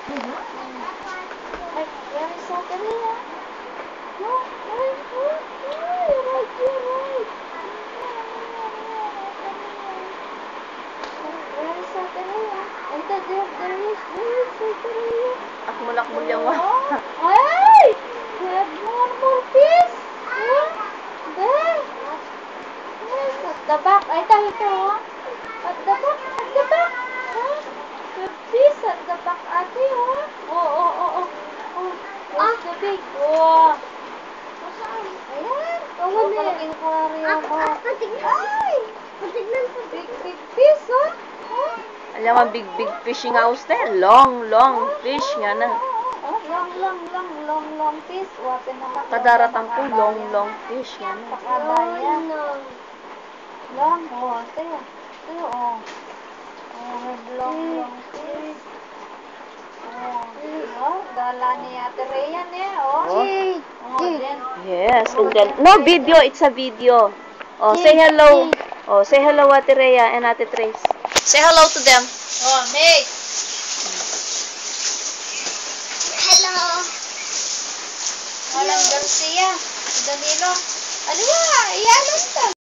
Ay, very sorry ha. No, ay, you're right, you're right. Very sorry ha. Ito, there is sorry. Akmul-akmul yung mga. Ay! We have more fish. There. Yes, at the back. Ay, ito. At the back, at the back. The fish at the back, ate, oh. There's the big. Oh. Ayan. Malaking aquarium. Ay! Big fish, Alam mo, big fish nga uste. Long fish nga na. Long fish. Wapin na Kadaratang ko, long fish nga na. Pakadaya. Long, Tayo, long fish. Gala ni Ate Rhea then. Yes, and then, no video, it's a video. Oh, say hello. Oh, say hello, Ate Rhea and Ate Trace. Say hello to them. Hey. Hello. Walang Garcia. Danilo. Aliwa, iyalan ta.